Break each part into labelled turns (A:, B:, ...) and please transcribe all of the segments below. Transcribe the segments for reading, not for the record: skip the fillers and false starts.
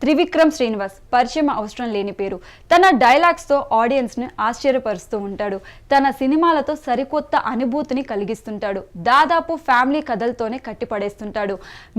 A: త్రివిక్రమ్ శ్రీనివాస్ పరిచయం అవసరం లేని పేరు. తన డైలాగ్స్ తో ఆడియన్స్ ని ఆశ్చర్యపరుస్తూ ఉంటాడు. తన సినిమాలతో సరికొత్త అనుభూతిని కలిగిస్తుంటాడు. దాదాపు ఫ్యామిలీ కథలతోనే కట్టిపడేస్తుంటాడు.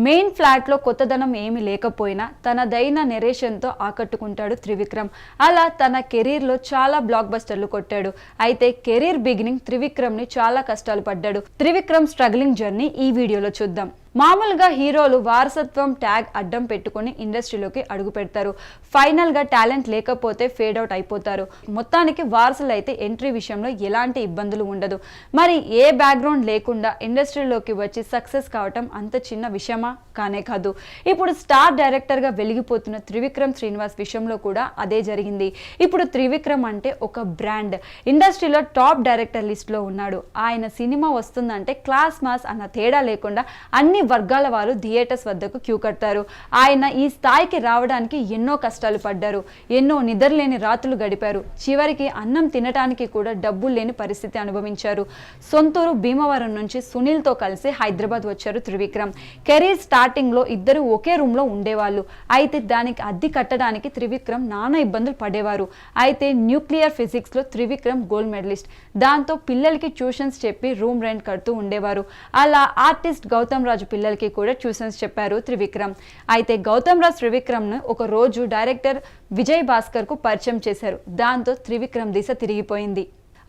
A: మెయిన్ ఫ్లాట్ లో కొత్తదనం ఏమీ లేకపోయినా తనదైన నెరేషన్ తో ఆకట్టుకుంటాడు త్రివిక్రమ్. అలా తన కెరీర్ లో చాలా బ్లాక్ బస్టర్లు కొట్టాడు. అయితే కెరీర్ బిగినింగ్ త్రివిక్రమ్ ని చాలా కష్టాలు పడ్డాడు. త్రివిక్రమ్ స్ట్రగ్లింగ్ జర్నీ ఈ వీడియోలో చూద్దాం. మామూలుగా హీరోలు వారసత్వం ట్యాగ్ అడ్డం పెట్టుకుని ఇండస్ట్రీలోకి అడుగు పెడతారు. ఫైనల్ గా టాలెంట్ లేకపోతే ఫేడ్ అవుట్ అయిపోతారు. మొత్తానికి వారసులు అయితే ఎంట్రీ విషయంలో ఎలాంటి ఇబ్బందులు ఉండదు. మరి ఏ బ్యాక్గ్రౌండ్ లేకుండా ఇండస్ట్రీలోకి వచ్చి సక్సెస్ కావటం అంత చిన్న విషయమా? కానే కాదు. ఇప్పుడు స్టార్ డైరెక్టర్ గా వెలిగిపోతున్న త్రివిక్రమ్ శ్రీనివాస్ విషయంలో కూడా అదే జరిగింది. ఇప్పుడు త్రివిక్రమ్ అంటే ఒక బ్రాండ్. ఇండస్ట్రీలో టాప్ డైరెక్టర్ లిస్ట్ లో ఉన్నాడు. ఆయన సినిమా వస్తుందంటే క్లాస్ మాస్ అన్న తేడా లేకుండా అన్ని వర్గాల వారు థియేటర్స్ వద్దకు క్యూ కట్టారు. ఆయన ఈ స్థాయికి రావడానికి ఎన్నో కష్టాలు పడ్డారు. ఎన్నో నిద్రలేని రాత్రులు గడిపారు. చివరికి అన్నం తినడానికి కూడా డబ్బులు లేని పరిస్థితి అనుభవించారు. సొంతూరు భీమవరం నుంచి సునీల్ తో కలిసి హైదరాబాద్ వచ్చారు త్రివిక్రమ్. కెరీర్ స్టార్టింగ్ లో ఇద్దరు ఒకే రూమ్ లో ఉండేవాళ్ళు. అయితే దానికి అద్దె కట్టడానికి త్రివిక్రమ్ నానా ఇబ్బందులు పడేవారు. అయితే న్యూక్లియర్ ఫిజిక్స్ లో త్రివిక్రమ్ గోల్డ్ మెడలిస్ట్. దాంతో పిల్లలకి ట్యూషన్స్ చెప్పి రూమ్ రెంట్ కడుతూ ఉండేవారు. అలా ఆర్టిస్ట్ గౌతమ్ రాజు పిల్లలకి కూడా ట్యూషన్స్ చెప్పారు త్రివిక్రమ్. అయితే గౌతమ్ రాజ్ త్రివిక్రమ్ ను ఒక రోజు డైరెక్టర్ విజయ్ భాస్కర్ కు పరిచయం చేశారు. దాంతో త్రివిక్రమ్ దిశ తిరిగిపోయింది.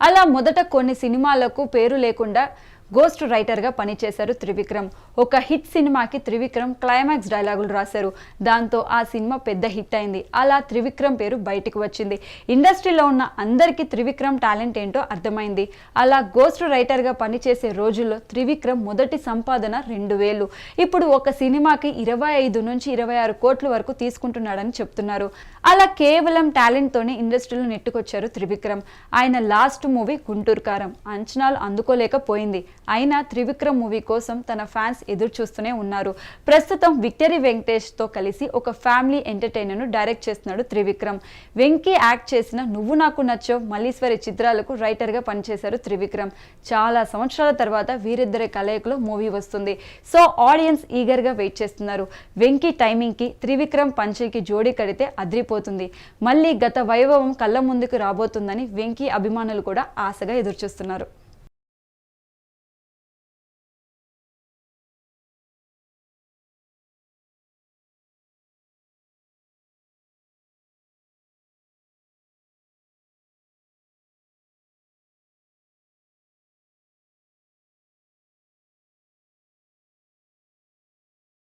A: అలా మొదట కొన్ని సినిమాలకు పేరు లేకుండా గోస్ట్ రైటర్ గా పనిచేశారు త్రివిక్రమ్. ఒక హిట్ సినిమాకి త్రివిక్రమ్ క్లైమాక్స్ డైలాగులు రాశారు. దాంతో ఆ సినిమా పెద్ద హిట్ అయింది. అలా త్రివిక్రమ్ పేరు బయటికి వచ్చింది. ఇండస్ట్రీలో ఉన్న అందరికీ త్రివిక్రమ్ టాలెంట్ ఏంటో అర్థమైంది. అలా గోస్ట్ రైటర్ గా పనిచేసే రోజుల్లో త్రివిక్రమ్ మొదటి సంపాదన 2000. ఇప్పుడు ఒక సినిమాకి 25 నుంచి 26 కోట్ల వరకు తీసుకుంటున్నాడని చెప్తున్నారు. అలా కేవలం టాలెంట్ తోనే ఇండస్ట్రీలో నెట్టుకొచ్చారు త్రివిక్రమ్. ఆయన లాస్ట్ మూవీ గుంటూరు కారం అంచనాలు అందుకోలేకపోయింది. అయినా త్రివిక్రమ్ మూవీ కోసం తన ఫ్యాన్స్ ఎదురు చూస్తూనే ఉన్నారు. ప్రస్తుతం విక్టరీ వెంకటేష్ తో కలిసి ఒక ఫ్యామిలీ ఎంటర్టైనర్ ను డైరెక్ట్ చేస్తున్నాడు త్రివిక్రమ్. వెంకీ యాక్ట్ చేసిన నువ్వు నాకు నచ్చో మల్లీశ్వరి చిత్రాలకు రైటర్ గా పనిచేశారు త్రివిక్రమ్. చాలా సంవత్సరాల తర్వాత వీరిద్దరి కలయికలో మూవీ వస్తుంది. సో ఆడియన్స్ ఈగర్ గా వెయిట్ చేస్తున్నారు. వెంకీ టైమింగ్ కి త్రివిక్రమ్ పంచకి జోడీ కడితే అద్రిపోతుంది. మళ్ళీ గత వైభవం కళ్ళ ముందుకు రాబోతుందని వెంకీ అభిమానులు కూడా ఆశగా ఎదురు చూస్తున్నారు.